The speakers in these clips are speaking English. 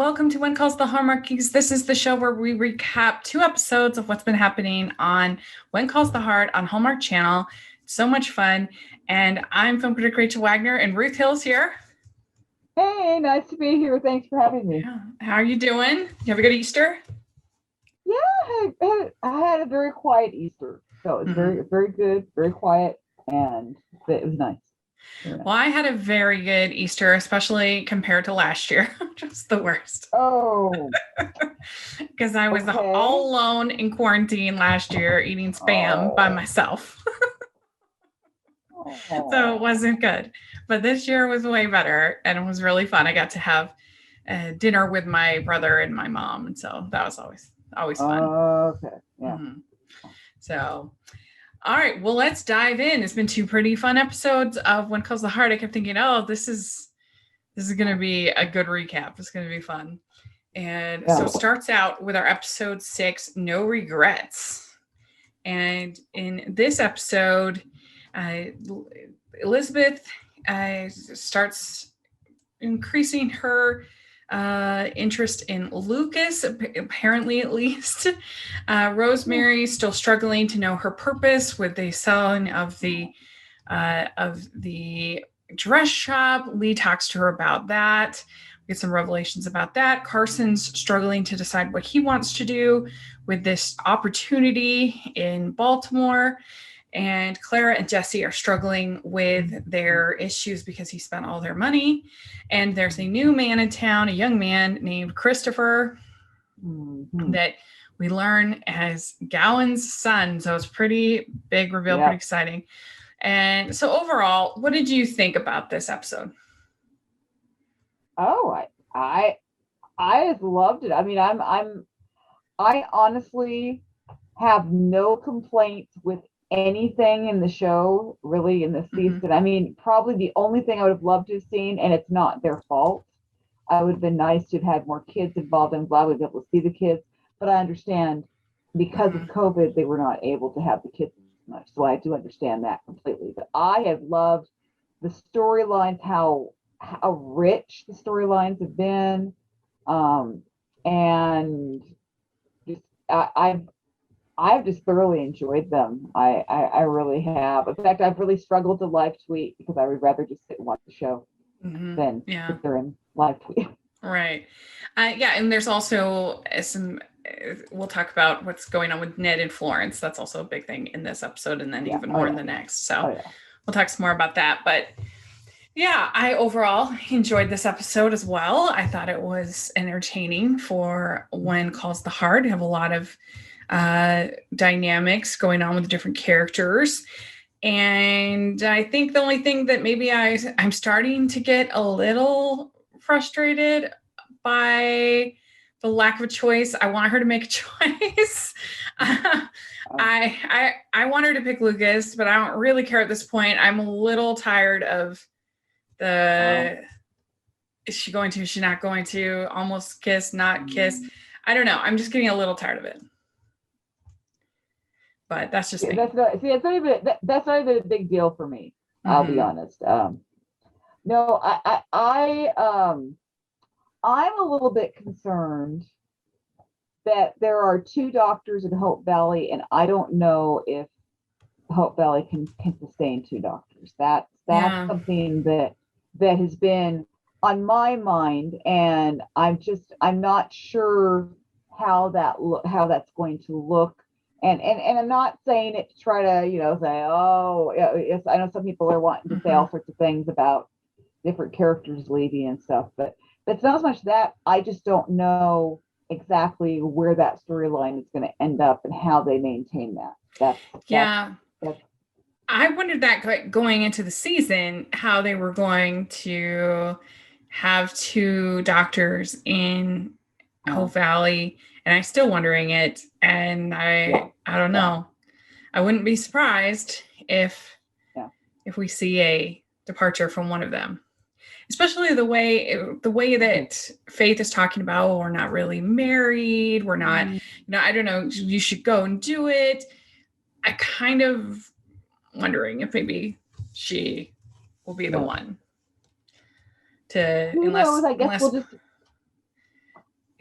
welcome to When Calls the Hallmarkies. This is the show where we recap 2 episodes of what's been happening on When Calls the Heart on Hallmark Channel. It's so much fun. And I'm film critic Rachel Wagner, and Ruth Hill's here. Hey, nice to be here. Thanks for having me. Yeah. How are you doing? You have a good Easter? Yeah, I had a very quiet Easter. So it was very good, very quiet, and it was nice. Well, I had a very good Easter, especially compared to last year, which was the worst. Oh. Because I was all alone in quarantine last year eating Spam by myself. So it wasn't good. But this year was way better, and it was really fun. I got to have dinner with my brother and my mom, and so that was always fun. Okay, yeah. So, all right, well, let's dive in. It's been 2 pretty fun episodes of When Calls the Heart. I kept thinking, oh, this is going to be a good recap. It's going to be fun. And so it starts out with our episode 6, No Regrets. And in this episode, Elizabeth starts increasing her interest in Lucas, apparently at least. Rosemary's still struggling to know her purpose with the selling of the dress shop. Lee talks to her about that. We get some revelations about that. Carson's struggling to decide what he wants to do with this opportunity in Baltimore. And Clara and Jesse are struggling with their issues because he spent all their money. And there's a new man in town, a young man named Christopher, that we learn as Gowan's son. So it's pretty big reveal, pretty exciting. And so overall, what did you think about this episode? Oh, I just loved it. I mean, I honestly have no complaints with anything in the show, really, in this season. I mean, probably the only thing I would have loved to have seen, and it's not their fault, I would have been nice to have had more kids involved. I'm glad we'd be able to see the kids, but I understand because of COVID, they were not able to have the kids as much. So I do understand that completely. But I have loved the storylines, how rich the storylines have been, and just I've just thoroughly enjoyed them. I really have. In fact, I've really struggled to live tweet because I would rather just sit and watch the show than sit there and live tweet. Right. And there's also some, we'll talk about what's going on with Ned and Florence. That's also a big thing in this episode, and then even more in the next. So we'll talk some more about that. But yeah, I overall enjoyed this episode as well. I thought it was entertaining for When Calls the Heart. You have a lot of dynamics going on with different characters. And I think the only thing that maybe I'm starting to get a little frustrated by the lack of a choice. I want her to make a choice. I want her to pick Lucas, but I don't really care at this point. I'm a little tired of is she going to, is she not going to, almost kiss, not kiss. I don't know. I'm just getting a little tired of it. But that's just me. That's not even a big deal for me. I'll be honest. No, I'm a little bit concerned that there are 2 doctors in Hope Valley, and I don't know if Hope Valley can sustain 2 doctors. That's something that has been on my mind, and I'm not sure how that's going to look. And I'm not saying it to try to, say, oh, yes, I know some people are wanting to say all sorts of things about different characters leaving and stuff, but it's not as much that. I just don't know exactly where that storyline is going to end up and how they maintain that. I wondered that going into the season, how they were going to have 2 doctors in Hope Valley. And I'm still wondering it. And I don't know. I wouldn't be surprised if we see a departure from one of them. Especially the way that Faith is talking about, we're not really married. We're not, I don't know, you should go and do it. I kind of wondering if maybe she will be the one to, I guess we'll just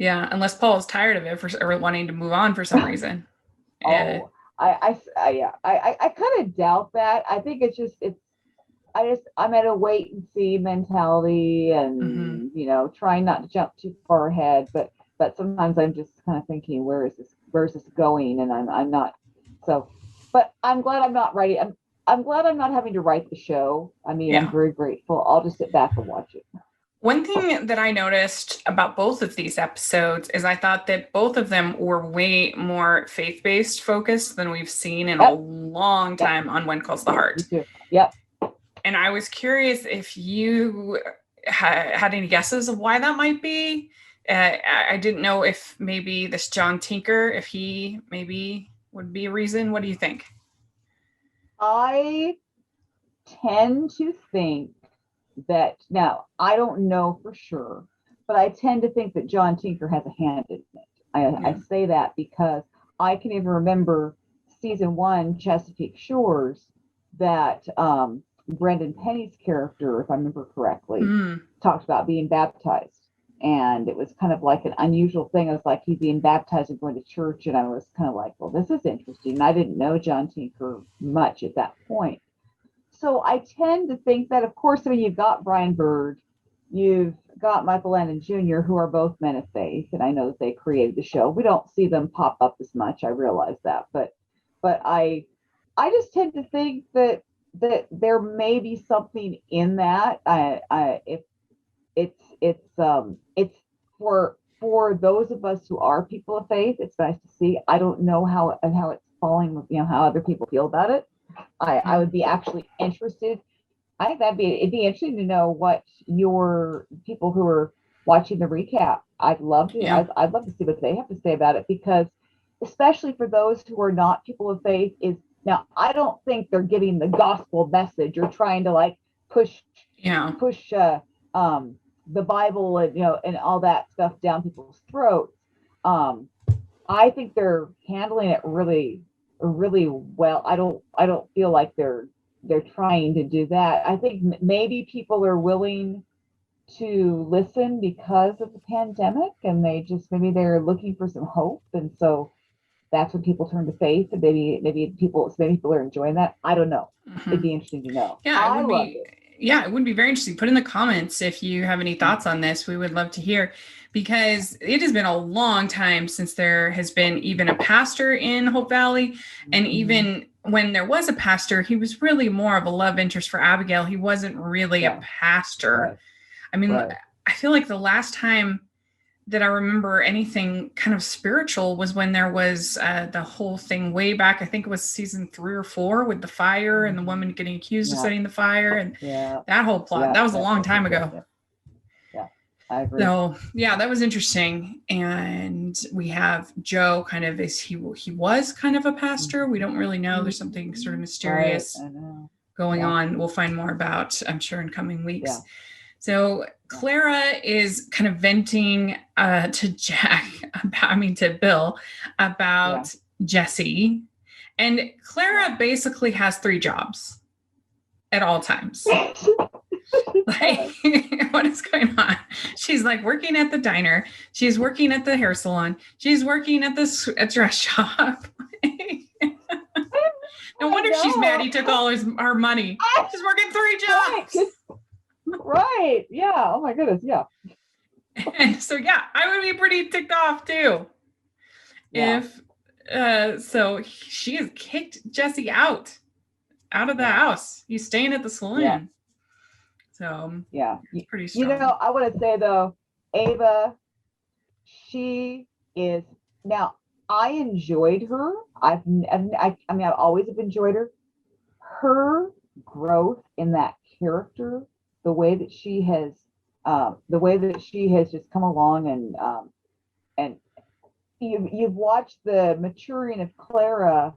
Yeah, unless Paul is tired of it or wanting to move on for some reason. Oh, yeah, I kind of doubt that. I think I'm at a wait and see mentality, Mm-hmm. and trying not to jump too far ahead. But sometimes I'm just kind of thinking, where's this going? And I'm not. So, but I'm glad I'm not writing. I'm glad I'm not having to write the show. I mean, I'm Yeah. very grateful. I'll just sit back and watch it. One thing that I noticed about both of these episodes is I thought that both of them were way more faith-based focused than we've seen in a Yep. long Yep. time on When Calls the Me Heart. too. Yep. And I was curious if you had any guesses of why that might be. I didn't know if maybe this John Tinker, if he maybe would be a reason. What do you think? I tend to think that now I don't know for sure, but I tend to think that John Tinker has a hand in it. I say that because I can even remember season one, Chesapeake Shores, that Brendan Penny's character, if I remember correctly, talked about being baptized. And it was kind of like an unusual thing. It was like he's being baptized and going to church. And I was kind of like, well, this is interesting. And I didn't know John Tinker much at that point. So I tend to think that, of course, I mean, you've got Brian Bird, you've got Michael Landon Jr., who are both men of faith, and I know that they created the show. We don't see them pop up as much. I realize that, but I just tend to think that there may be something in that. If it's for those of us who are people of faith, it's nice to see. I don't know how it's falling, how other people feel about it. I would be actually interested. I think it'd be interesting to know what your people who are watching the recap. Yeah. I'd love to see what they have to say about it, because especially for those who are not people of faith, is now I don't think they're giving the gospel message or trying to like push Yeah. the Bible and and all that stuff down people's throats. I think they're handling it really well. I don't feel like they're trying to do that. I think maybe people are willing to listen because of the pandemic, and maybe they're looking for some hope, and so that's when people turn to faith, and maybe people are enjoying that. I don't know. It'd be interesting to know. Yeah, it would be. Yeah, it would be very interesting. Put in the comments if you have any thoughts on this. We would love to hear, because it has been a long time since there has been even a pastor in Hope Valley. And even when there was a pastor, he was really more of a love interest for Abigail. He wasn't really a pastor. Right. I mean, I feel like the last time that I remember anything kind of spiritual was when there was the whole thing way back. I think it was season 3 or 4 with the fire and the woman getting accused of setting the fire, and that whole plot. That was a long time ago. Yeah, I agree. So yeah, that was interesting. And we have Joe kind of he was kind of a pastor. We don't really know. There's something sort of mysterious going on. We'll find more about, I'm sure, in coming weeks. Yeah. So Clara is kind of venting to Bill about Jesse. And Clara basically has 3 jobs at all times. Like, what is going on? She's like working at the diner. She's working at the hair salon. She's working at the dress shop. No wonder she's mad he took all her money. She's working 3 jobs. Right. Yeah. Oh my goodness. Yeah. And so, yeah, I would be pretty ticked off too. Yeah. If so she has kicked Jesse out of the house. He's staying at the saloon. Yeah. So yeah, pretty strong. I want to say though, Ava, she is now. I enjoyed her. I mean, I've always enjoyed her. Her growth in that character, the way that she has just come along, and you've watched the maturing of Clara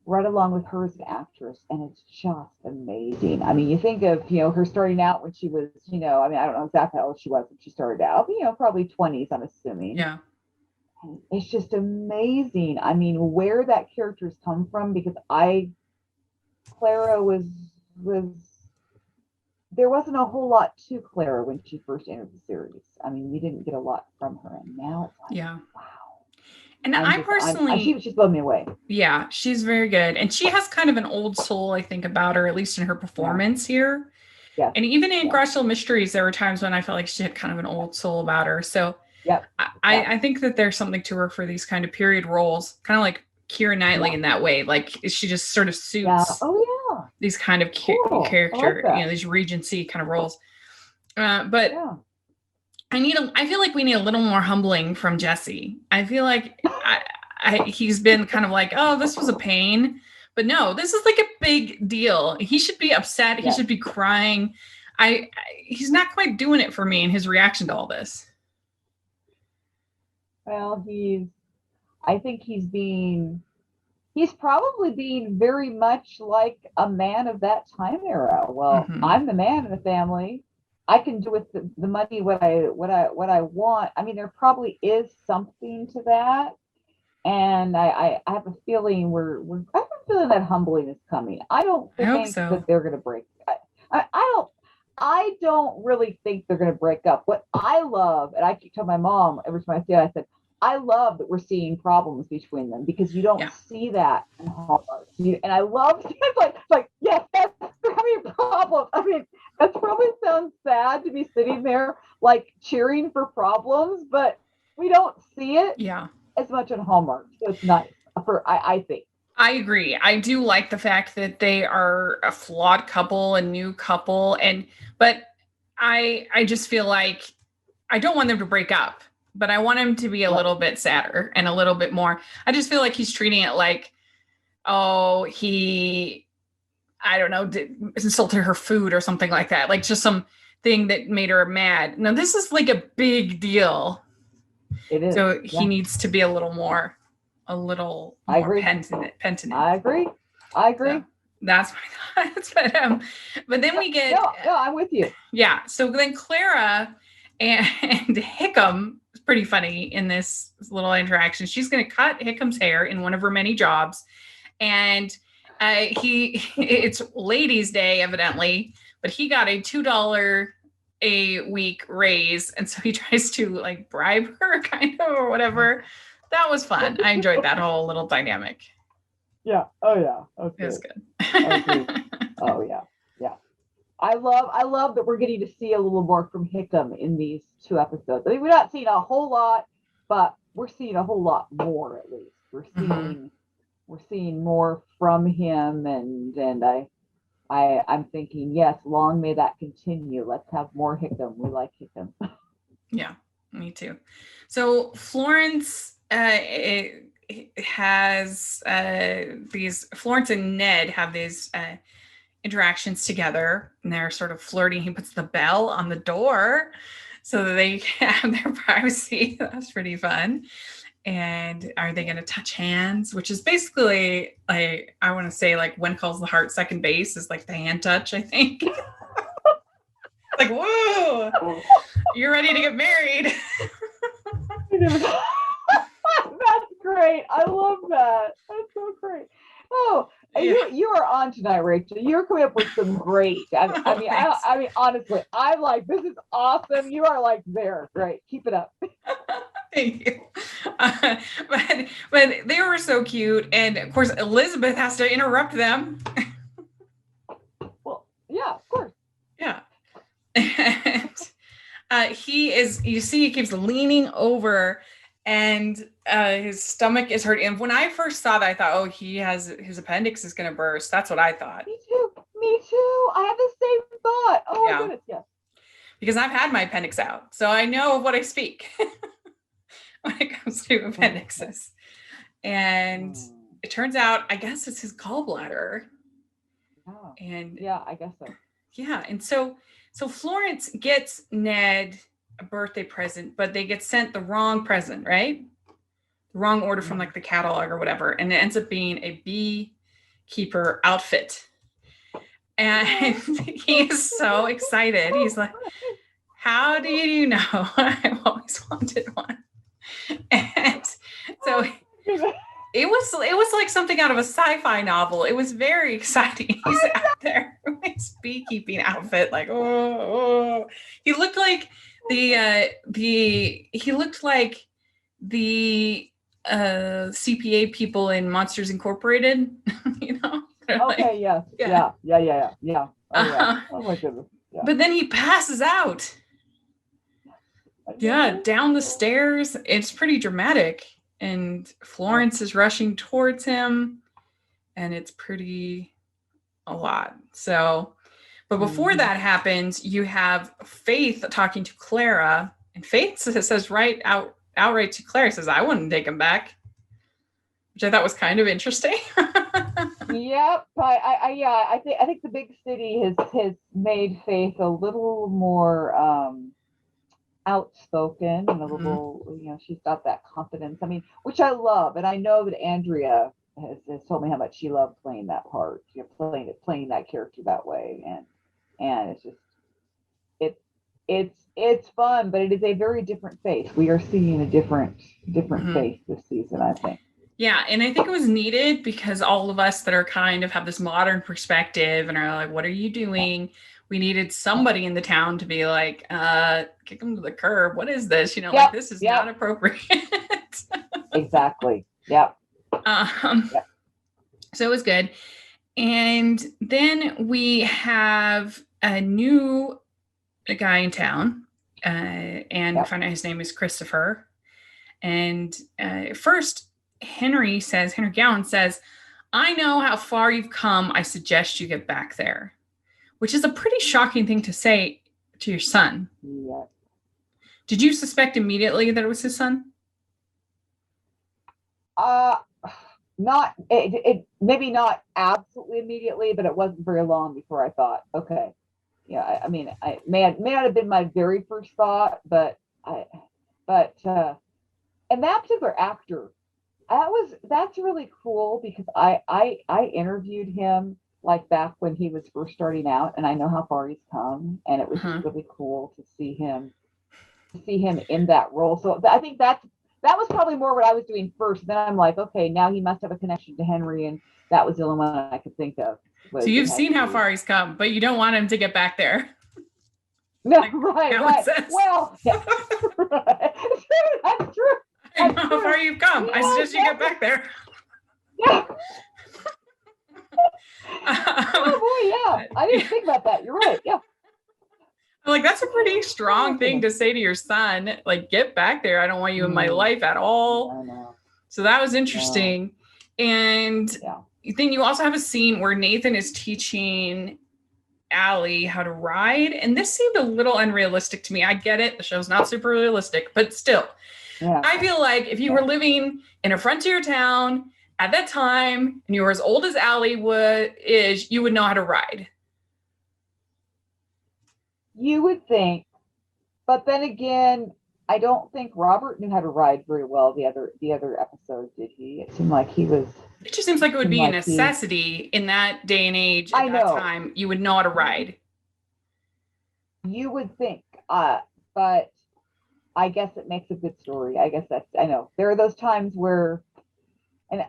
right along with her as an actress, and it's just amazing. I mean, you think of her starting out when she was I don't know exactly how old she was when she started out, but probably 20s, I'm assuming. Yeah. And it's just amazing. I mean, where that character's come from, because Clara was there wasn't a whole lot to Clara when she first entered the series. I mean, we didn't get a lot from her, and now it's like, Yeah. wow. And I personally, she's blown me away. yeah, she's very good. And she has kind of an old soul, I think, about her, at least in her performance here. Yeah. And even in Greshel Mysteries, there were times when I felt like she had kind of an old soul about her. So I think that there's something to her for these kind of period roles, kind of like Keira Knightley in that way. Like she just sort of suits these kind of character, like these Regency kind of roles. But I feel like we need a little more humbling from Jesse. I feel like he's been kind of like, oh, this was a pain. But no, this is like a big deal. He should be upset. He should be crying. He's not quite doing it for me in his reaction to all this. Well, I think he's probably being very much like a man of that time era. Well, I'm the man in the family. I can do with the money what I want. I mean, there probably is something to that. And I have a feeling I have a feeling that humbling is coming. I don't think that they're going to break. I don't really think they're going to break up. What I love, and I keep telling my mom every time I see it, I said, I love that we're seeing problems between them because you don't see that in Hallmark. And I love it's like yes, that's having a problem. I mean, that probably sounds sad to be sitting there like cheering for problems, but we don't see it. As much on Hallmark. So it's nice I think. I agree. I do like the fact that they are a flawed couple, a new couple, but I just feel like I don't want them to break up, but I want him to be a little bit sadder and a little bit more. I just feel like he's treating it like, oh, he, I don't know, insulted her food or something like that. Like just some thing that made her mad. No, this is like a big deal. It is. So he needs to be a little more penitent. I agree. So that's my thoughts. But then we get no, I'm with you. Yeah. So then Clara and Hickam is pretty funny in this little interaction. She's going to cut Hickam's hair in one of her many jobs, and it's ladies' day evidently, but he got a $2 a week raise, and so he tries to like bribe her kind of or whatever. That was fun. I enjoyed that whole little dynamic. Yeah. Oh yeah. Okay. It was good. Oh yeah. I love that we're getting to see a little more from Hickam in these 2 episodes. I mean, we're not seeing a whole lot, but we're seeing a whole lot more at least. We're seeing more from him, and I'm thinking, yes, long may that continue. Let's have more Hickam. We like Hickam. Yeah, me too. So Florence has Florence and Ned have these interactions together, and they're sort of flirting. He puts the bell on the door so that they can have their privacy. That's pretty fun. And are they going to touch hands? Which is basically like, I want to say like When Calls the Heart second base is like the hand touch, I think. Like, whoa, you're ready to get married. That's great. I love that. That's so great. Oh, you are on tonight, Rachel. You're coming up with some great. I mean, honestly, I'm like, this is awesome. You are like there. Great. Keep it up. Thank you. But they were so cute, and of course Elizabeth has to interrupt them. Well, yeah, of course. Yeah. And he keeps leaning over, and his stomach is hurting. And when I first saw that, I thought, oh, his appendix is going to burst. That's what I thought. Me too. I had the same thought. Oh my goodness, yes. Because I've had my appendix out, so I know of what I speak when it comes to appendixes. And it turns out, I guess it's his gallbladder. Oh. And yeah, I guess so. Yeah, and so Florence gets Ned a birthday present, but they get sent the wrong present, right? The wrong order from like the catalog or whatever, and it ends up being a beekeeper outfit. And he is so excited. He's like, "How do you know? I've always wanted one." And so it was like something out of a sci-fi novel. It was very exciting. He's out there with his beekeeping outfit, like, oh. He looked like the CPA people in Monsters Incorporated, you know? Okay, like, yeah. Oh yeah. Oh my goodness. Yeah. But then he passes out. Yeah, down the stairs. It's pretty dramatic. And Florence is rushing towards him, and it's pretty a lot. So, but before that happens, you have Faith talking to Clara, and Faith says outright to Clara, says, "I wouldn't take him back," which I thought was kind of interesting. Yep. I think the big city has made Faith a little more outspoken and a little, she's got that confidence. I mean, which I love, and I know that Andrea has told me how much she loved playing that part, playing that character that way, and it's just it's fun, but it is a very different Faith. We are seeing a different Faith this season, I think. Yeah, and I think it was needed because all of us that are kind of have this modern perspective and are like, what are you doing? We needed somebody in the town to be like, kick him to the curb. What is this? Like, this is not appropriate. Exactly. Yep. So it was good. And then we have a new guy in town, and we find out his name is Christopher. And first, Henry Gowan says, "I know how far you've come. I suggest you get back there," which is a pretty shocking thing to say to your son. Yeah. Did you suspect immediately that it was his son? Not it maybe not absolutely immediately, but it wasn't very long before I thought, okay, yeah. I mean, I may not have been my very first thought, but and that particular actor, that's really cool because I interviewed him like back when he was first starting out, and I know how far he's come, and it was just really cool to see him in that role. So I think that was probably more what I was doing first. Then I'm like, okay, now he must have a connection to Henry, and that was the only one I could think of. So you've seen how far he's come, but you don't want him to get back there. No, like, right. Well, yeah. That's true. I know how far you've come. I suggest you get back there. Yeah. Oh boy, yeah. I didn't think about that. You're right. Yeah. Like, that's a pretty strong thing to say to your son. Like, get back there. I don't want you in my life at all. I know. So that was interesting. And then you also have a scene where Nathan is teaching Allie how to ride. And this seemed a little unrealistic to me. I get it. The show's not super realistic, but still. Yeah. I feel like if you were living in a frontier town at that time and you were as old as Allie is, you would know how to ride. You would think, but then again, I don't think Robert knew how to ride very well the other episodes, did he? It seemed like he was. It just seems like it would be a necessity in that day and age. At that time, you would know how to ride. You would think, but I guess it makes a good story. I know there are those times where, and it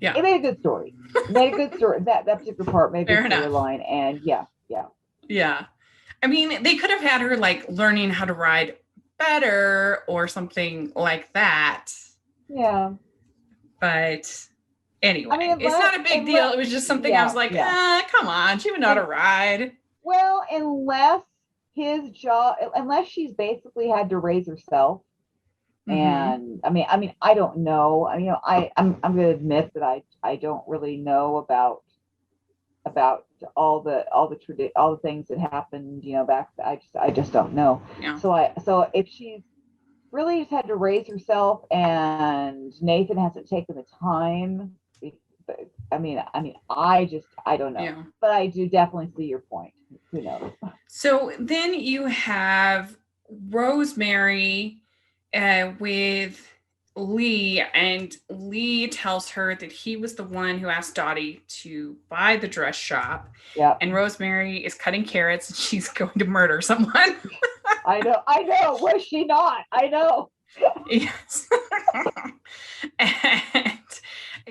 made a good story. That particular part made a good storyline, and yeah. I mean, they could have had her like learning how to ride better or something like that. Yeah. But anyway, it's not a big deal. It was just something I was like, come on, she would know how to ride. Well, unless she's basically had to raise herself. And I mean, I don't know. I'm going to admit that I don't really know about all the things that happened, back. I just don't know. Yeah. So if she's really just had to raise herself and Nathan hasn't taken the time, I don't know. Yeah. But I do definitely see your point. Who knows? So then you have Rosemary with Lee, and Lee tells her that he was the one who asked Dottie to buy the dress shop. Yeah. And Rosemary is cutting carrots and she's going to murder someone. I know. Was she not? I know. Yes. And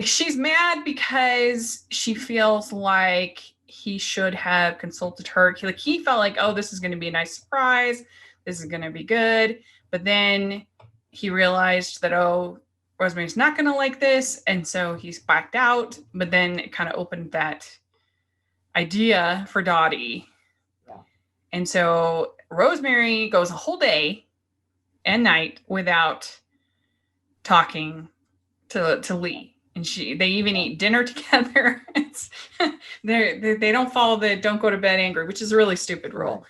she's mad because she feels like he should have consulted her. He felt like, oh, this is going to be a nice surprise. This is going to be good. But then he realized that, oh, Rosemary's not going to like this. And so he's backed out. But then it kind of opened that idea for Dottie. Yeah. And so Rosemary goes a whole day and night without talking to Lee. And they even eat dinner together. They don't follow the don't go to bed angry, which is a really stupid rule.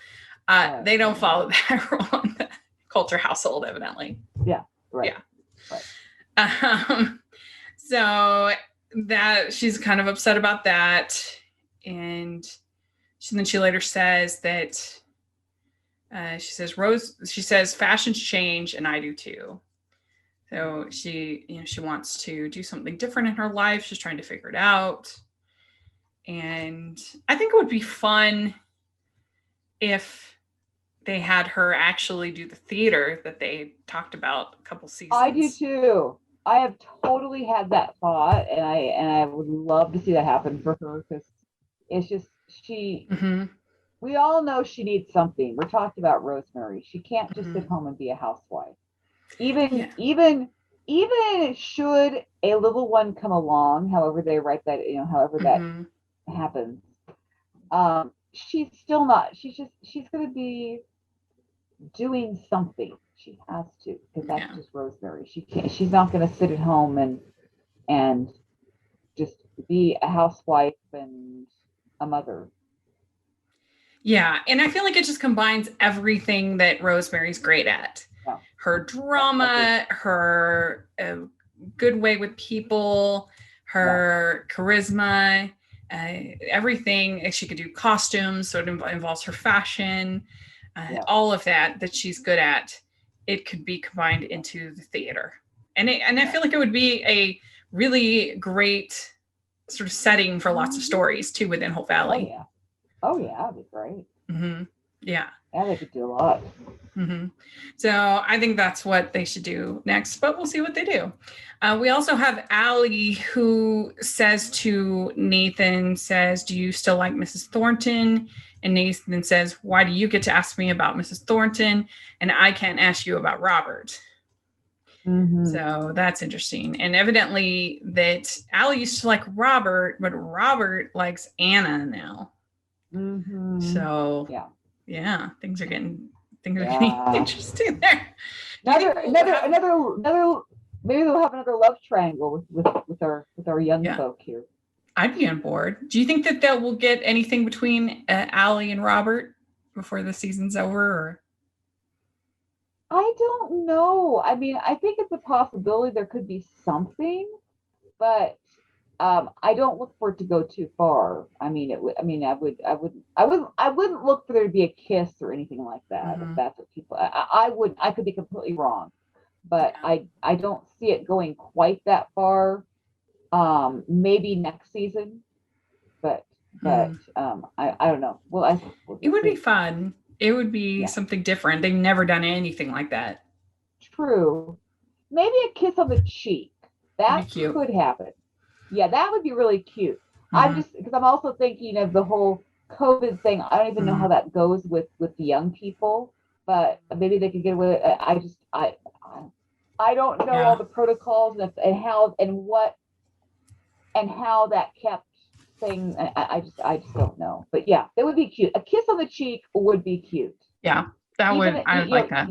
They don't follow that rule in the Coulter household, evidently. Yeah. Right. Yeah. Right. So that she's kind of upset about that. And then she later says that she says fashions change and I do too. So she wants to do something different in her life. She's trying to figure it out. And I think it would be fun if they had her actually do the theater that they talked about a couple seasons. I do too. I have totally had that thought, and I would love to see that happen for her, because it's just we all know she needs something. We're talking about Rosemary. She can't just sit home and be a housewife. Even should a little one come along, however they write that, however that happens, she's still not. She's going to be doing something. She has to, because that's just Rosemary. She's not going to sit at home and just be a housewife and a mother. Yeah, and I feel like it just combines everything that Rosemary's great at. Yeah. Her drama, her good way with people, her charisma, everything. She could do costumes, so it involves her fashion, all of that she's good at. It could be combined into the theater. And I feel like it would be a really great sort of setting for lots of stories too within Hope Valley. Oh yeah, that'd be great. Yeah. Yeah, they could do a lot. So I think that's what they should do next, but we'll see what they do. We also have Allie, who says to Nathan, do you still like Mrs. Thornton? And Nathan says, why do you get to ask me about Mrs. Thornton and I can't ask you about Robert? So that's interesting. And evidently that Allie used to like Robert, but Robert likes Anna now. So yeah, things are getting interesting there. Another. Maybe they'll have another love triangle with our young folk here. I'd be on board. Do you think that we'll get anything between Allie and Robert before the season's over? Or? I don't know. I mean, I think it's a possibility there could be something, but I don't look for it to go too far. I mean, I wouldn't look for there to be a kiss or anything like that. If that's what people, I could be completely wrong, but I don't see it going quite that far. Maybe next season, but I don't know. Well, it would be fun. It would be something different. They've never done anything like that. True. Maybe a kiss on the cheek. That could happen. Yeah, that would be really cute. I'm just, because I'm also thinking of the whole COVID thing. I don't even know how that goes with the young people, but maybe they could get away. I don't know all the protocols and how that kept thing. I just don't know. But yeah, that would be cute. A kiss on the cheek would be cute. Yeah, I would like that.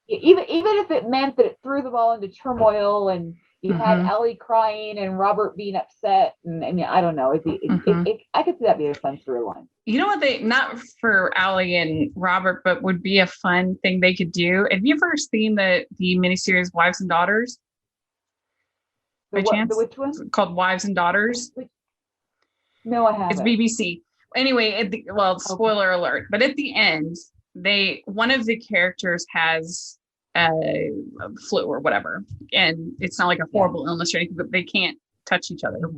Even if it meant that it threw them all into turmoil and you had Ellie crying and Robert being upset, and I mean, I don't know. I could see that being a fun storyline. You know what? Not for Ellie and Robert, but would be a fun thing they could do. Have you ever seen the miniseries Wives and Daughters? By chance? Which one? It's called Wives and Daughters. No, I haven't. It's BBC. Anyway, spoiler alert. But at the end, one of the characters has flu or whatever, and it's not like a horrible illness or anything, but they can't touch each other, so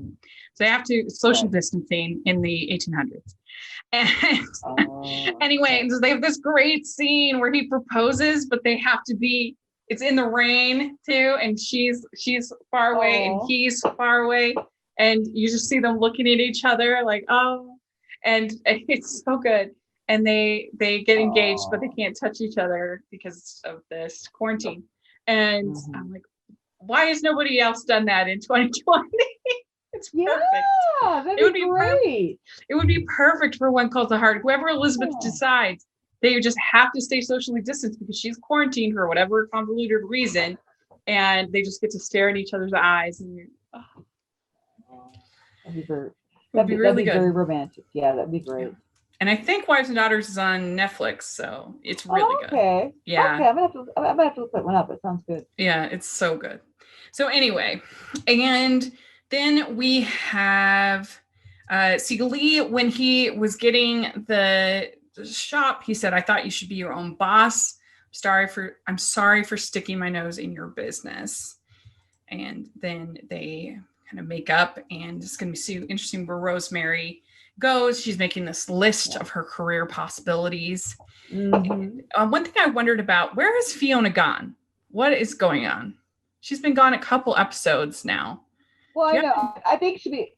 they have to social distancing in the 1800s. And anyway, so they have this great scene where he proposes, but they have to be, it's in the rain too, and she's far away and he's far away, and you just see them looking at each other like, and it's so good. And they get engaged, but they can't touch each other because of this quarantine. And I'm like, why has nobody else done that in 2020? It's perfect. That'd be great. It would be perfect for One Cult of Heart. Whoever Elizabeth decides, they just have to stay socially distanced because she's quarantined for whatever convoluted reason, and they just get to stare at each other's eyes. And that'd be really good. Very romantic. Yeah, that'd be great. Yeah. And I think Wives and Daughters is on Netflix, so it's really good. Yeah. Okay, I'm gonna have to look that one up. It sounds good. Yeah, it's so good. So anyway, and then we have Siegel Lee, when he was getting the shop, he said, "I thought you should be your own boss. I'm sorry for sticking my nose in your business." And then they kind of make up, and it's going to be so interesting where Rosemary goes. She's making this list of her career possibilities. One thing I wondered about, where has Fiona gone? What is going on? She's been gone a couple episodes now. Well, I know. I think she'll be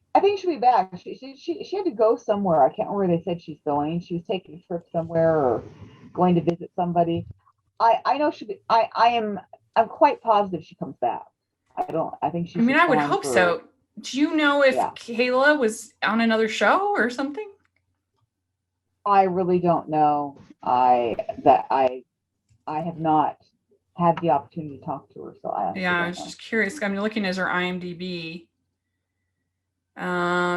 back. She had to go somewhere. I can't remember where they said she's going. She was taking a trip somewhere or going to visit somebody. I know she'll be. I'm quite positive she comes back. I think she's. I mean, I would hope so. Do you know if Kayla was on another show or something? I really don't know. I have not had the opportunity to talk to her, so I was just curious. I'm looking at her IMDb.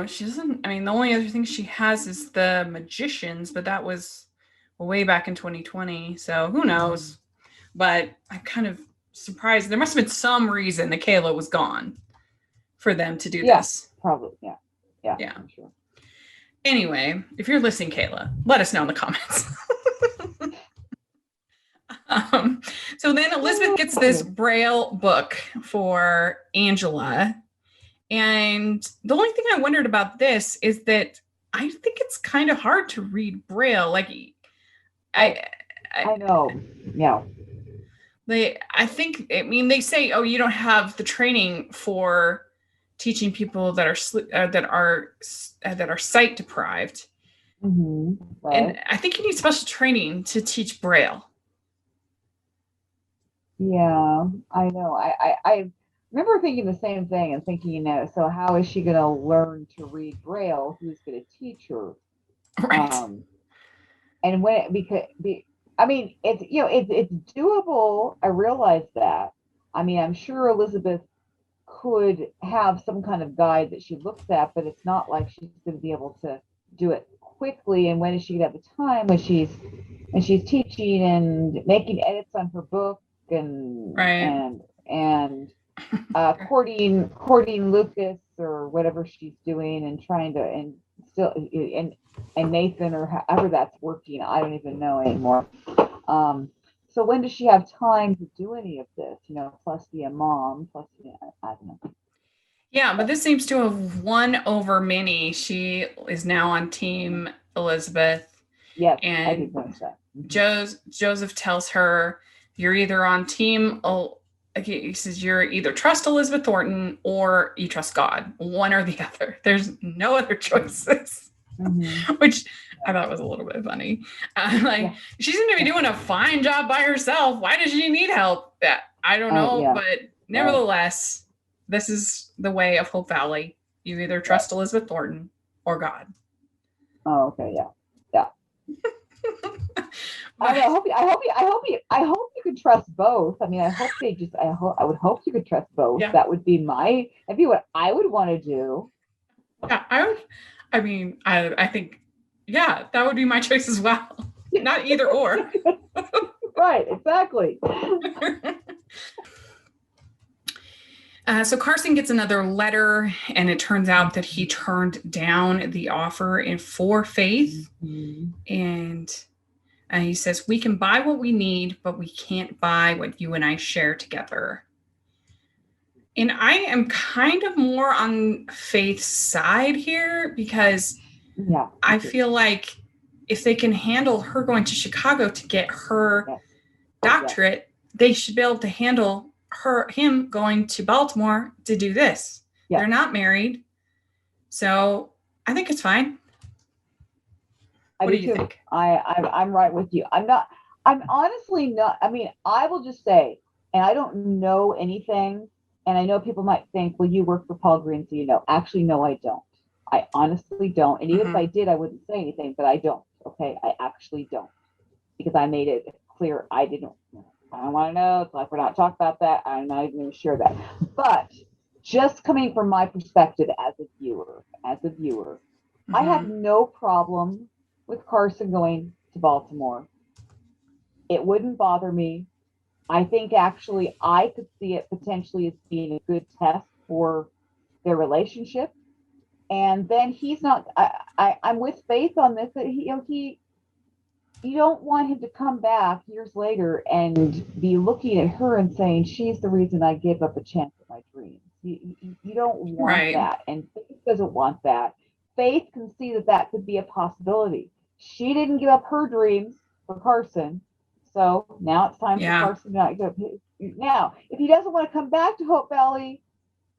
She doesn't. I mean, the only other thing she has is The Magicians, but that was way back in 2020. So who knows? But I'm kind of surprised. There must have been some reason that Kayla was gone for them to do this. Probably. Yeah. I'm sure. Anyway, if you're listening, Kayla, let us know in the comments. So then Elizabeth gets this Braille book for Angela. And the only thing I wondered about this is that I think it's kind of hard to read Braille. Like, I know. Yeah. They say, oh, you don't have the training for teaching people that are sight deprived. Right. And I think you need special training to teach Braille. Yeah, I know. I remember thinking the same thing and thinking, so how is she going to learn to read Braille? Who's going to teach her? Right. And it's doable. I realize that. I mean, I'm sure Elizabeth could have some kind of guide that she looks at, but it's not like she's going to be able to do it quickly. And when is she going to have the time when she's teaching and making edits on her book? And courting Lucas or whatever she's doing, and trying to and Nathan, or however that's working, I don't even know anymore. So when does she have time to do any of this? Plus be a mom, I don't know. Yeah, but this seems to have won over Minnie. She is now on Team Elizabeth. Yes, and I did notice that. Joseph tells her, you're either on Team, he says, you're either trust Elizabeth Thornton or you trust God, one or the other. There's no other choices, which I thought was a little bit funny. She seemed to be doing a fine job by herself. Why does she need help? I don't know, but nevertheless, this is the way of Hope Valley. You either trust Elizabeth Thornton or God. Oh, okay, yeah. I hope you could trust both. I mean, I would hope you could trust both. Yeah. That would be what I would want to do. Yeah, I think, that would be my choice as well. Not either or. Right, exactly. So Carson gets another letter, and it turns out that he turned down the offer for Faith. And he says, we can buy what we need, but we can't buy what you and I share together. And I am kind of more on Faith's side here, because I feel like if they can handle her going to Chicago to get her doctorate, they should be able to handle him going to Baltimore to do this. They're not married. So I think it's fine. What do you think? I'm right with you. I'm honestly not, I mean, I will just say, and I don't know anything, and I know people might think, well, you work for Paul Green, so you know. Actually, no, I don't. I honestly don't. And even if I did, I wouldn't say anything, but I don't. Okay. I actually don't, because I made it clear I don't want to know. It's like, we're not talking about that. I'm not even going to share that. But just coming from my perspective as a viewer, I have no problem with Carson going to Baltimore. It wouldn't bother me. I think actually I could see it potentially as being a good test for their relationship. And then he's not, I'm with Faith on this, that you don't want him to come back years later and be looking at her and saying, she's the reason I gave up a chance at my dreams. You don't want that. And Faith doesn't want that. Faith can see that could be a possibility. She didn't give up her dreams for Carson. So now it's time for Carson to not give up his. Now, if he doesn't want to come back to Hope Valley,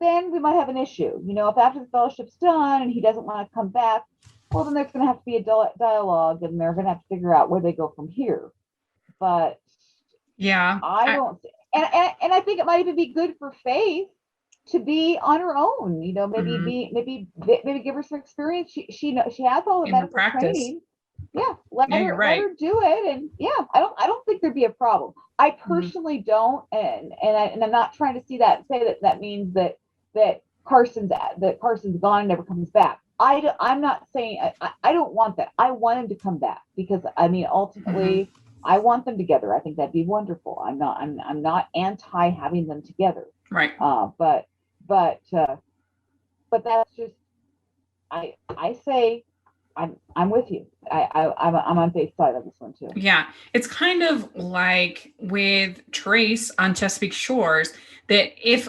then we might have an issue. You know, if after the fellowship's done and he doesn't want to come back, well, then there's going to have to be a dialogue, and they're going to have to figure out where they go from here. But I don't, and I think it might even be good for Faith to be on her own. You know, maybe give her some experience. She has all the medical training. Yeah, let her do it, and I don't think there'd be a problem. I personally don't, and I'm not trying to say that means that Carson's gone and never comes back. I'm not saying I don't want that. I want him to come back, because I mean, ultimately I want them together. I think that'd be wonderful. I'm not anti having them together. Right. But that's just, I say I'm with you. I'm on Faith's side on this one too. Yeah, it's kind of like with Trace on Chesapeake Shores, that if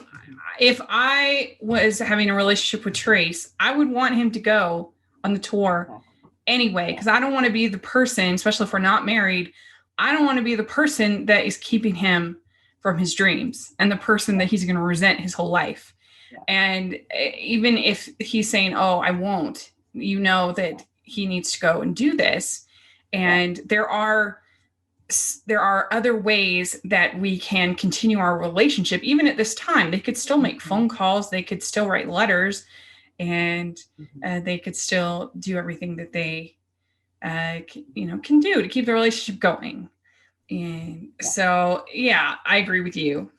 I was having a relationship with Trace, I would want him to go on the tour anyway, because I don't want to be the person, especially if we're not married, I don't want to be the person that is keeping him from his dreams and the person that he's going to resent his whole life. And even if he's saying, oh, I won't, you know that he needs to go and do this. And there are other ways that we can continue our relationship. Even at this time, they could still make phone calls. They could still write letters, and they could still do everything that they, can do to keep the relationship going. And so, I agree with you.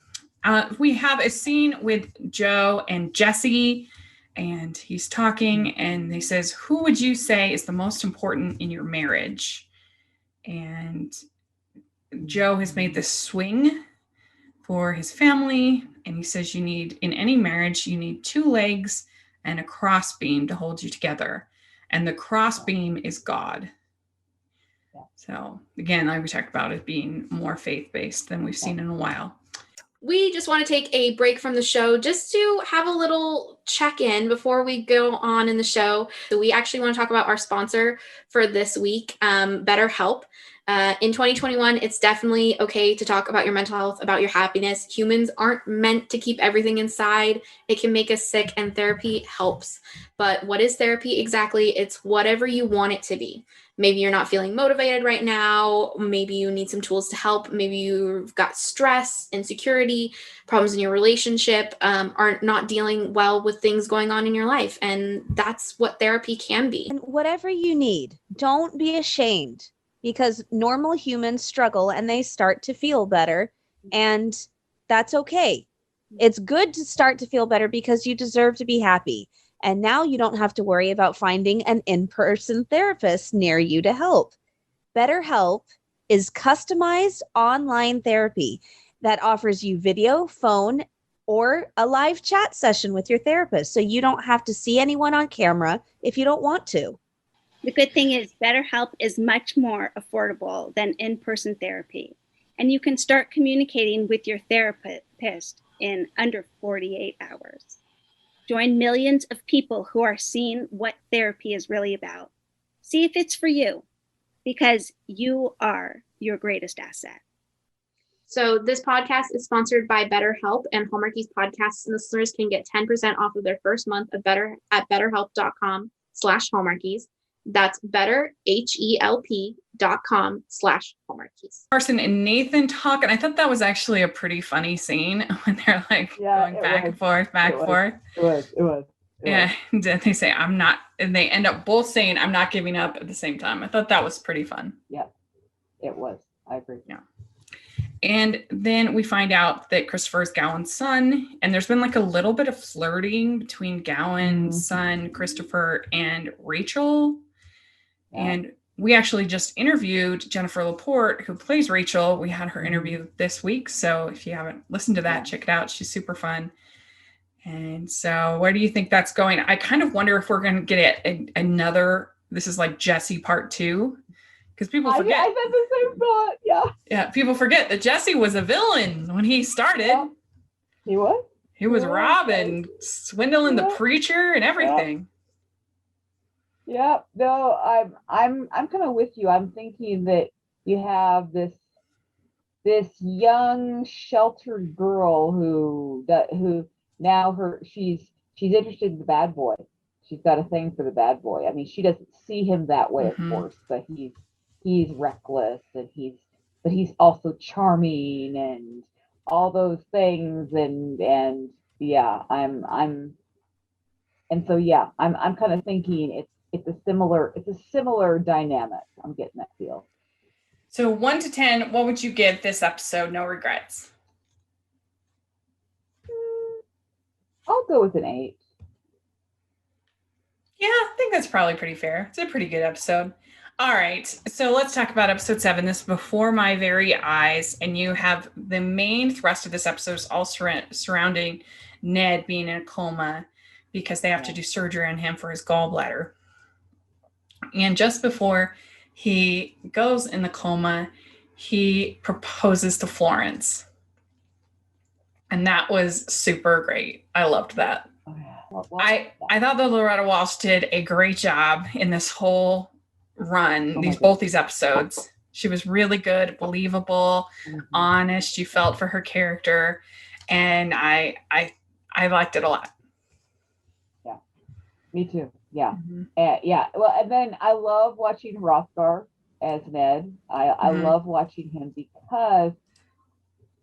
We have a scene with Joe and Jesse, and he's talking, and he says, who would you say is the most important in your marriage? And Joe has made this swing for his family, and he says in any marriage, you need 2 legs and a crossbeam to hold you together. And the crossbeam is God. So again, like we talked about it being more faith-based than we've seen in a while. We just want to take a break from the show just to have a little check-in before we go on in the show. So we actually want to talk about our sponsor for this week, BetterHelp. In 2021, it's definitely okay to talk about your mental health, about your happiness. Humans aren't meant to keep everything inside. It can make us sick, and therapy helps. But what is therapy exactly? It's whatever you want it to be. Maybe you're not feeling motivated right now. Maybe you need some tools to help. Maybe you've got stress, insecurity, problems in your relationship, are not dealing well with things going on in your life. And that's what therapy can be. And whatever you need, don't be ashamed, because normal humans struggle and they start to feel better. And that's okay. It's good to start to feel better because you deserve to be happy. And now you don't have to worry about finding an in-person therapist near you to help. BetterHelp is customized online therapy that offers you video, phone, or a live chat session with your therapist. So you don't have to see anyone on camera if you don't want to. The good thing is BetterHelp is much more affordable than in-person therapy. And you can start communicating with your therapist in under 48 hours. Join millions of people who are seeing what therapy is really about. See if it's for you, because you are your greatest asset. So this podcast is sponsored by BetterHelp, and Hallmarkies podcast listeners can get 10% off of their first month of Better at betterhelp.com/Hallmarkies. That's betterhelp.com/Hallmarkies. Carson and Nathan talk, and I thought that was actually a pretty funny scene when they're like going back and forth, back and forth. It was. Yeah, and then they say, I'm not, and they end up both saying, I'm not giving up at the same time. I thought that was pretty fun. Yeah, it was. I agree. Yeah. And then we find out that Christopher is Gowan's son, and there's been like a little bit of flirting between Gowan's son, Christopher, and Rachel. Yeah. And we actually just interviewed Jennifer Laporte, who plays Rachel. We had her interview this week. So if you haven't listened to that, check it out. She's super fun. And so where do you think that's going? I kind of wonder if we're going to get another, this is like Jesse part 2. Because people forget. I said the same thought. Yeah. Yeah. People forget that Jesse was a villain when he started. Yeah. He was? He was robbing, swindling the preacher and everything. Yeah. No, I'm kind of with you. I'm thinking that you have this young sheltered girl who now she's interested in the bad boy. She's got a thing for the bad boy. I mean, she doesn't see him that way, of course, but he's reckless and he's also charming and all those things and yeah, I'm kind of thinking it's a similar dynamic. I'm getting that feel. So 1 to 10, what would you give this episode? No regrets. I'll go with an 8. Yeah, I think that's probably pretty fair. It's a pretty good episode. All right, so let's talk about episode 7. This is Before My Very Eyes, and you have the main thrust of this episode is all surrounding Ned being in a coma because they have to do surgery on him for his gallbladder. And just before he goes in the coma, he proposes to Florence. And that was super great. I loved that. I thought that Loretta Walsh did a great job in this whole run, both these episodes. She was really good, believable, honest. You felt for her character, and I liked it a lot. Yeah, me too. Yeah, yeah. Well, and then I love watching Hrothgar as Ned. I love watching him because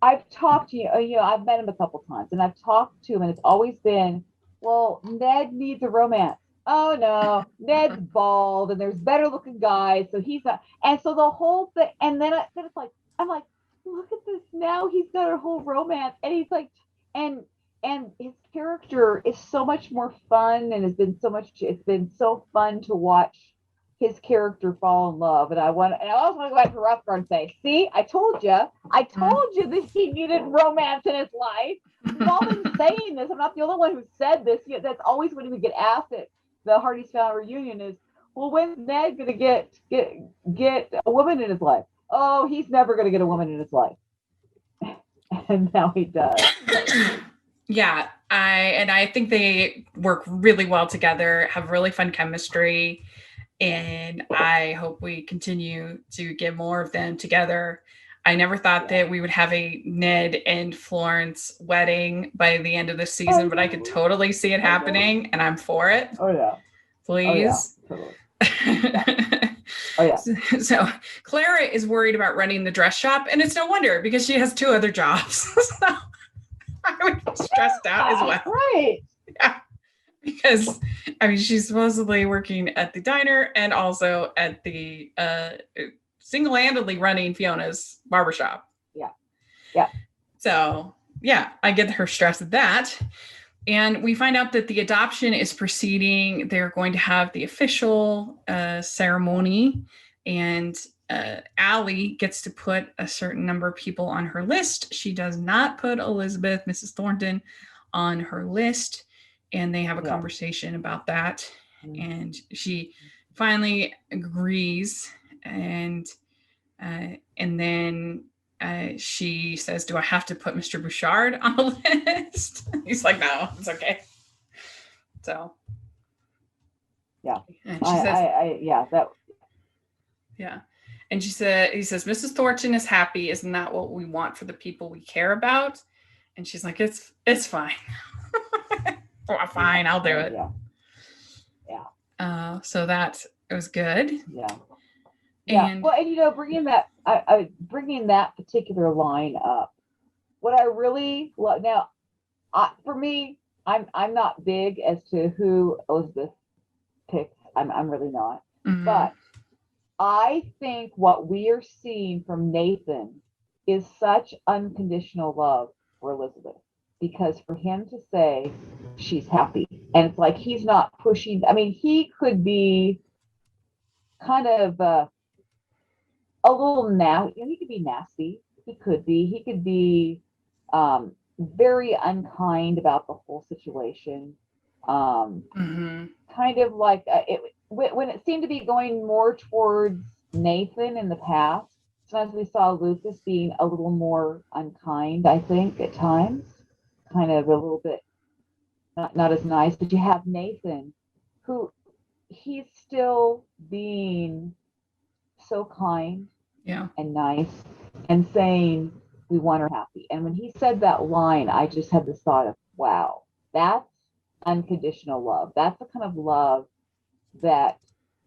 I've talked to I've met him a couple times, and I've talked to him, and it's always been, well, Ned needs a romance. Oh no, Ned's bald and there's better looking guys, so he's not. And so the whole thing, and then it's like, I'm like, look at this now. He's got a whole romance, and he's like, and his character is so much more fun, and it's been so fun to watch his character fall in love. And I also want to go back to Hrothgar and say, see, I told you that he needed romance in his life. We've all been saying this. I'm not the only one who said this. That's always when we get asked at the Hardy's Family Reunion is, well, when's Ned gonna get a woman in his life? Oh, he's never gonna get a woman in his life. And now he does. Yeah, I think they work really well together, have really fun chemistry, and I hope we continue to get more of them together. I never thought that we would have a Ned and Florence wedding by the end of the season, but I could totally see it happening, and I'm for it. Oh yeah. Please. Oh yeah. Totally. Oh yeah. So Clara is worried about running the dress shop, and it's no wonder because she has 2 other jobs. So I would be stressed out as well. Right. Yeah. Because she's supposedly working at the diner and also at the single-handedly running Fiona's barbershop. Yeah. Yeah. So yeah, I get her stress at that. And we find out that the adoption is proceeding. They're going to have the official ceremony, and Allie gets to put a certain number of people on her list. She does not put Elizabeth, Mrs. Thornton, on her list. And they have a conversation about that. And she finally agrees. And then she says, do I have to put Mr. Bouchard on the list? He's like, no, it's okay. So. Yeah. And she says, yeah. And he says, Mrs. Thornton is happy. Isn't that what we want for the people we care about? And she's like, it's fine. Fine, I'll do it. Yeah. So that It was good. Yeah. Yeah. And Well, and you know, bringing that particular line up, what I really love now, for me, I'm not big as to who Elizabeth picks. I'm really not. mhm, But I think what we are seeing from Nathan is such unconditional love for Elizabeth, because for him to say she's happy, and it's like he's not pushing. I mean, he could be kind of a little now. He could be nasty. He could be very unkind about the whole situation. mhm, Kind of like when it seemed to be going more towards Nathan in the past. Sometimes we saw Lucas being a little more unkind, I think, at times, kind of a little bit not as nice. But you have Nathan, who he's still being so kind yeah, and nice and saying we want her happy. And when he said that line, I just had this thought of, wow, that's unconditional love. That's the kind of love that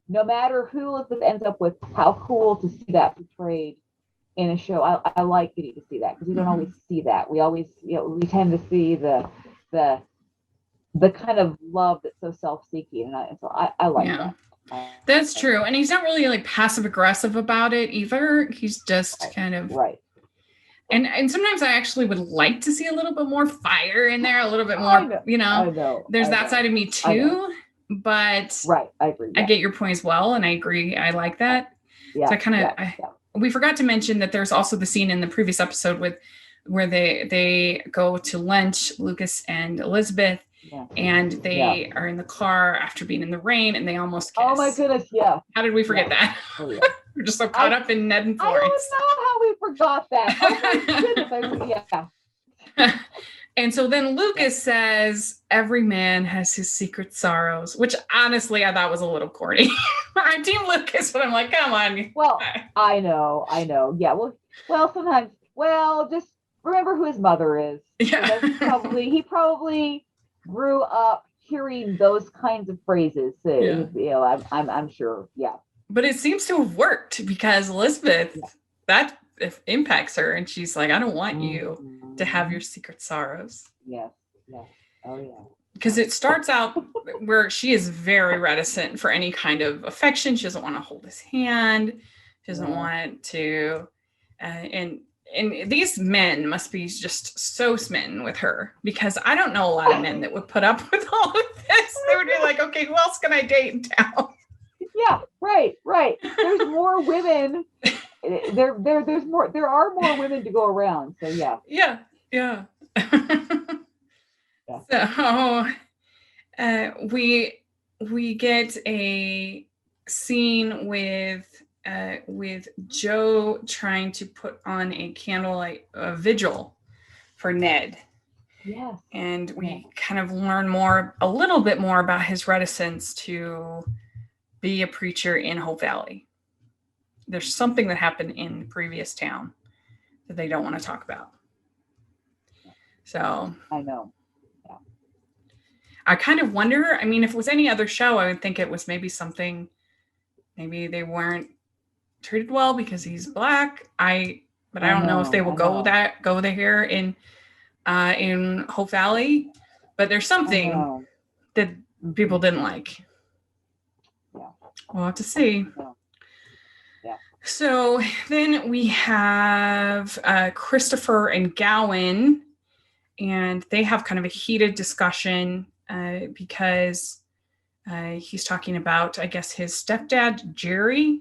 no matter who Elizabeth ends up with, how cool to see that portrayed in a show. I like getting to see that, because we don't always see that. We always, we tend to see the kind of love that's so self-seeking, and so I like yeah. that. That's true. And he's not really like passive aggressive about it either. He's just kind of right. and sometimes I actually would like to see a little bit more fire in there, a little bit I more, know. you know. I know. There's I that know. side of me too. But Right. I agree. I Yeah. get your point as well, and I agree. I like that. Yeah. So I kind of yeah. we forgot to mention that there's also the scene in the previous episode where they go to lunch, Lucas and Elizabeth, Yeah. and they are in the car after being in the rain, and they almost kiss. Oh my goodness, yeah. How did we forget that? Oh, yeah. We're just so caught up in Ned and I Florence. don't know how we forgot that. Oh my goodness, yeah. And so then Lucas says, every man has his secret sorrows, which honestly I thought was a little corny. I'm Team Lucas, but I'm like, come on. Well, I know. Yeah. Well, sometimes. Well, just remember who his mother is. Yeah. He probably grew up hearing those kinds of phrases. Yeah. You know, I'm sure. Yeah. But it seems to have worked, because Elizabeth, that impacts her, and she's like, I don't want you to have your secret sorrows. Yes. Yes. Oh yeah. Because it starts out where she is very reticent for any kind of affection. She doesn't want to hold his hand. She doesn't want to, and these men must be just so smitten with her, because I don't know a lot of men that would put up with all of this. They would be like, okay, who else can I date in town? Yeah, right. There's more women. There's more. There are more women to go around. So yeah. Yeah. Yeah. So we get a scene with Joe trying to put on a candlelight vigil for Ned. Yes. And we kind of learn a little bit more about his reticence to be a preacher in Hope Valley. There's something that happened in the previous town that they don't want to talk about. So I know. I kind of wonder, I mean, if it was any other show, I would think it was maybe something, maybe they weren't treated well because he's Black. But I don't know if they will go there in Hope Valley. But there's something that people didn't like. Yeah. We'll have to see. Yeah. So then we have Christopher and Gowan, and they have kind of a heated discussion because he's talking about, I guess, his stepdad, Jerry.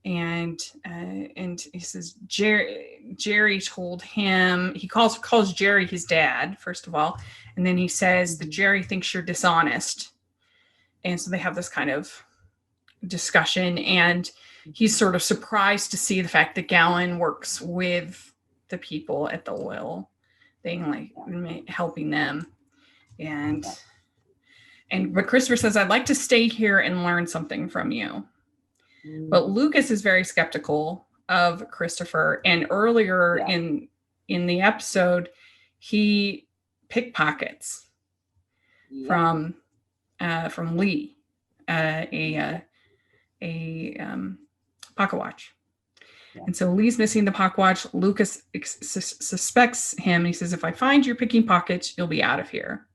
And he says Jerry told him, he calls Jerry his dad, first of all, and then he says that Jerry thinks you're dishonest. And so they have this kind of discussion, and he's sort of surprised to see the fact that Gowan works with the people at the oil thing, like helping them. But Christopher says, I'd like to stay here and learn something from you. But Lucas is very skeptical of Christopher. And earlier in the episode, he pickpockets from Lee, pocket watch. Yeah. And so Lee's missing the pocket watch. Lucas suspects him. And he says, if I find you're picking pockets, you'll be out of here.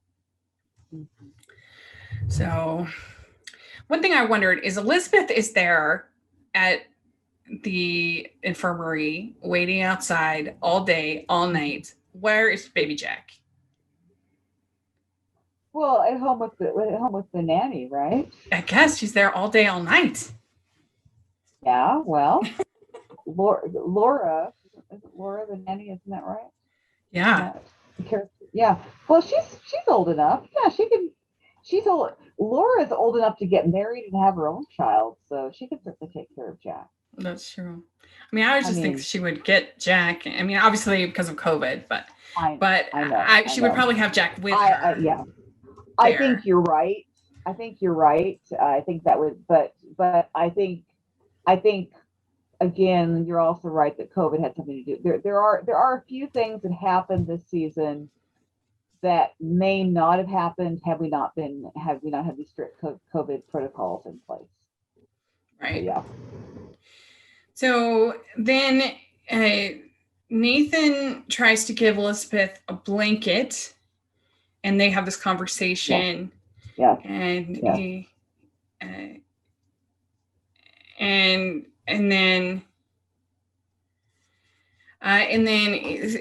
So one thing I wondered is Elizabeth is there at the infirmary waiting outside all day, all night. Where is baby Jack? Well, at home with the nanny, right? I guess she's there all day, all night. Yeah. Well, Laura, is it Laura the nanny? Isn't that right? Yeah. Yeah. Well, she's old enough. Yeah, she can. She's old. Laura's old enough to get married and have her own child, so she can certainly take care of Jack. That's true. I mean, I always just think she would get Jack. I mean, obviously because of COVID, but she would probably have Jack with her. Yeah. I think you're right. I think that would, but I think again, you're also right that COVID had something to do. There are a few things that happened this season that may not have happened had we not had these strict COVID protocols in place. Right. So, yeah. So then Nathan tries to give Elizabeth a blanket, and they have this conversation. Yeah. And yeah. he and then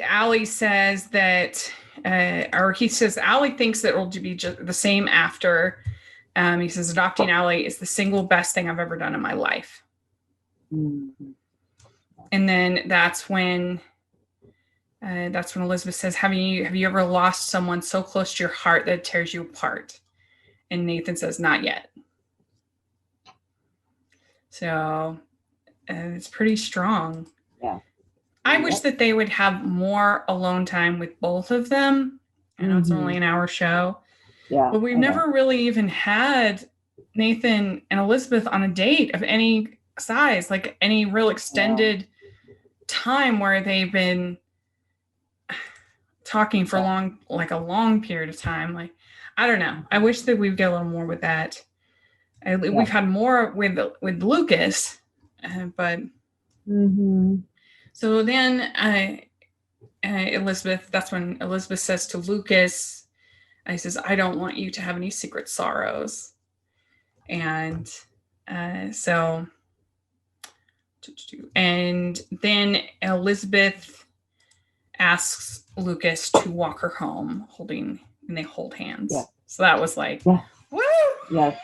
Allie says that, or he says Allie thinks that it'll be just the same after. He says adopting Allie is the single best thing I've ever done in my life. Mm-hmm. And then that's when Elizabeth says, have you ever lost someone so close to your heart that it tears you apart? And Nathan says, not yet. So it's pretty strong. Yeah. I wish that they would have more alone time with both of them. I know it's only an hour show. Yeah. But we've never really even had Nathan and Elizabeth on a date of any size, like any real extended time where they've been talking for a long period of time. Like, I don't know. I wish that we'd get a little more with that. We've had more with Lucas, but so then Elizabeth, that's when Elizabeth says to Lucas, he says, I don't want you to have any secret sorrows. And and then Elizabeth asks Lucas to walk her home, and they hold hands. Yeah. So that was like, woo! Yes.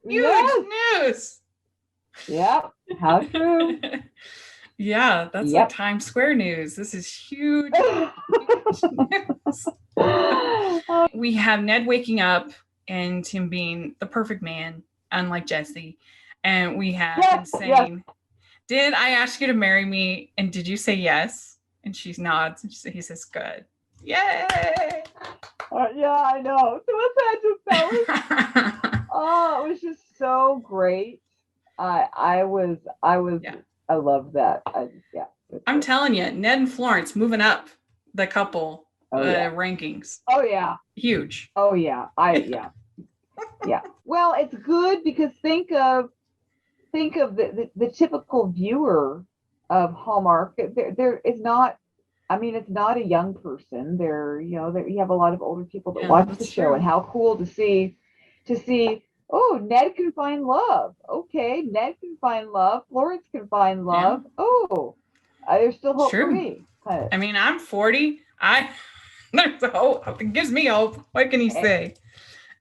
Huge news. Yeah. How true. Yeah, that's like Times Square news. This is huge news. We have Ned waking up and him being the perfect man, unlike Jesse. And we have him saying, did I ask you to marry me? And did you say yes? And she nods. And he says, good. Yay! Yeah, I know. So what's that just oh, it was just so great. I love that. I'm telling you, Ned and Florence moving up the couple rankings. Oh yeah. Huge. Oh yeah. Yeah. Well, it's good because think of the typical viewer of Hallmark. There is not. I mean, it's not a young person. You have a lot of older people that watch the show, and how cool to see. Oh, Ned can find love. Okay, Ned can find love. Florence can find love. Yeah. Oh, there's still hope for me. I mean, I'm 40. There's hope. It gives me hope. What can you say?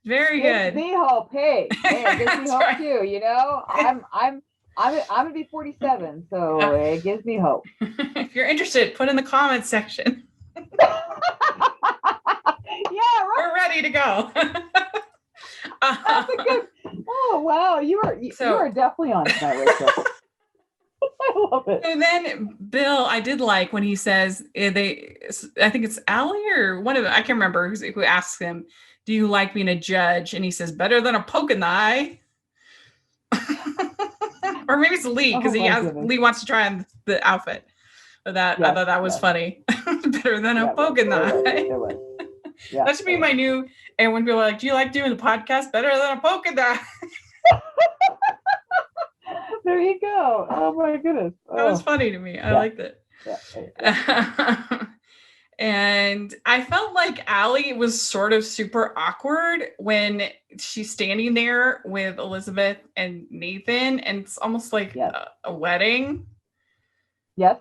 Very good. Gives me hope. Hey, it gives me hope too. You know, I'm gonna be 47, so it gives me hope. If you're interested, put in the comments section. We're ready to go. That's a good. Oh wow, you are definitely on tonight, Rachel. I love it. And then Bill, I did like when he says I think it's Allie or one of them, I can't remember who asks him, do you like being a judge? And he says, better than a poke in the eye. Or maybe it's Lee, because Lee wants to try on the outfit. But I thought that was funny. Better than a poke in the eye. That should be my new. And when people are like, do you like doing the podcast? Better than a poke in the eye. There you go. Oh my goodness. That was Oh, funny to me. I Yeah. liked it. yeah. And I felt like Allie was sort of super awkward when she's standing there with Elizabeth and Nathan, and it's almost like Yes. a wedding. Yes.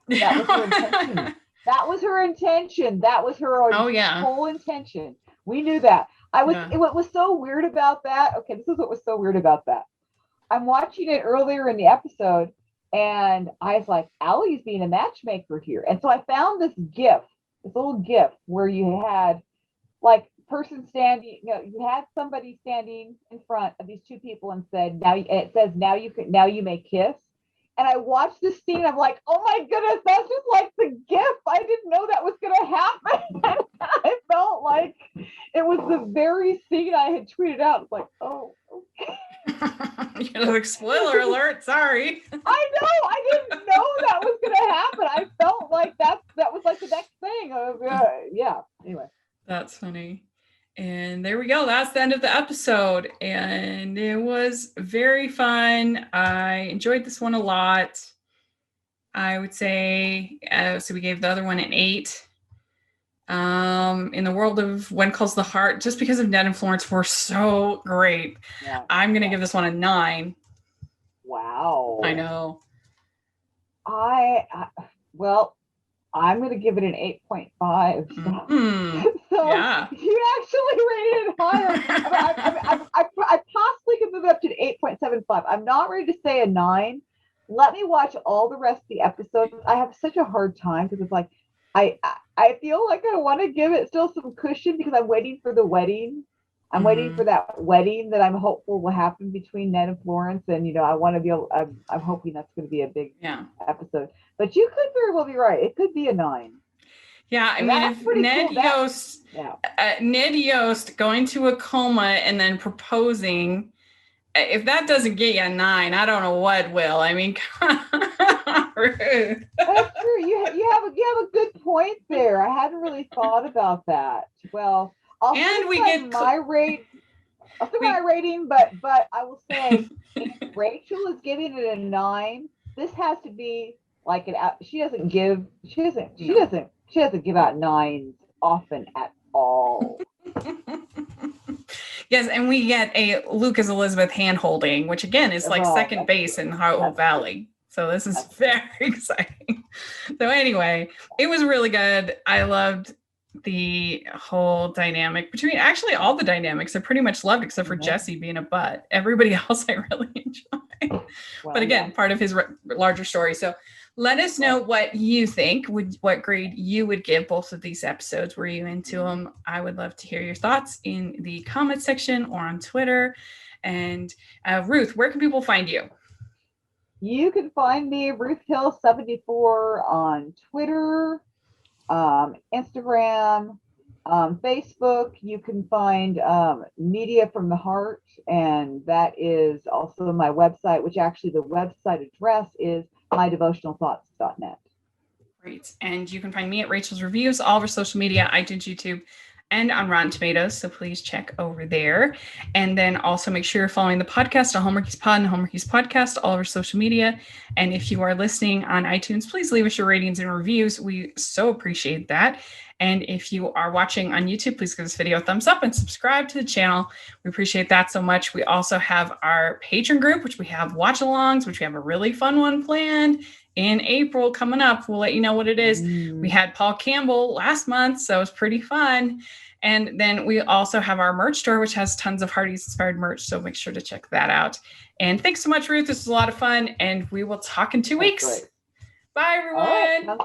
That was her intention. That was her intention. That was her Oh, yeah. whole intention. We knew that. What was so weird about that? Okay, this is what was so weird about that. I'm watching it earlier in the episode, and I was like, Allie's being a matchmaker here. And so I found this little GIF where you had like person standing, you had somebody standing in front of these two people and said, it says, now you may kiss. And I watched this scene. I'm like, oh my goodness, that's just like the GIF. I didn't know that was going to happen. I felt like it was the very scene I had tweeted out. It's like, oh, okay. You're like, spoiler alert, sorry. I know. I didn't know that was going to happen. I felt like that was like the next thing. Yeah. Anyway. That's funny. And there we go. That's the end of the episode. And it was very fun. I enjoyed this one a lot. I would say, so we gave the other one an 8. In the world of When Calls the Heart, just because of Ned and Florence were so great, I'm going to give this one a 9. Wow. I know. Well, I'm going to give it an 8.5. So Yeah. You actually rated it higher. I possibly could move it up to an 8.75. I'm not ready to say a 9. Let me watch all the rest of the episodes. I have such a hard time because it's like, I feel like I want to give it still some cushion because I'm waiting for the wedding. I'm waiting for that wedding that I'm hopeful will happen between Ned and Florence. And, I want to be able, I'm hoping that's going to be a big episode. But you could very well be right. It could be a 9. Yeah, I mean, if Ned Yost going to a coma and then proposing, if that doesn't get you a 9, I don't know what will. I mean, Ruth. That's true. You have a good point there. I hadn't really thought about that. Well, I'll say my rating, but I will say if Rachel is giving it a 9, this has to be like she doesn't give out 9s often at all. Yes, and we get a Lucas Elizabeth hand holding, which again is like second base in Hope Valley. So this is very exciting. So anyway, it was really good. I loved the whole dynamic between actually all the dynamics I pretty much loved except for Jesse being a butt. Everybody else I really enjoyed. But again, part of his larger story. So let us know what you think, what grade you would give both of these episodes. Were you into them? I would love to hear your thoughts in the comment section or on Twitter. And Ruth, where can people find you? You can find me, Ruth Hill 74 on Twitter, Instagram, Facebook. You can find Media from the Heart, and that is also my website, which actually the website address is mydevotionalthoughts.net. Great. And you can find me at Rachel's Reviews, all of our social media, iTunes, YouTube, and on Rotten Tomatoes. So please check over there. And then also make sure you're following the podcast on Hallmarkies Pod and Hallmarkies Podcast, all of our social media. And if you are listening on iTunes, please leave us your ratings and reviews. We so appreciate that. And if you are watching on YouTube, please give this video a thumbs up and subscribe to the channel. We appreciate that so much. We also have our patron group, which we have watch-alongs, which we have a really fun one planned in April coming up. We'll let you know what it is. We had Paul Campbell last month, so it was pretty fun. And then we also have our merch store, which has tons of Hardy's inspired merch. So make sure to check that out. And thanks so much, Ruth. This was a lot of fun. And we will talk in 2 weeks. Bye, everyone.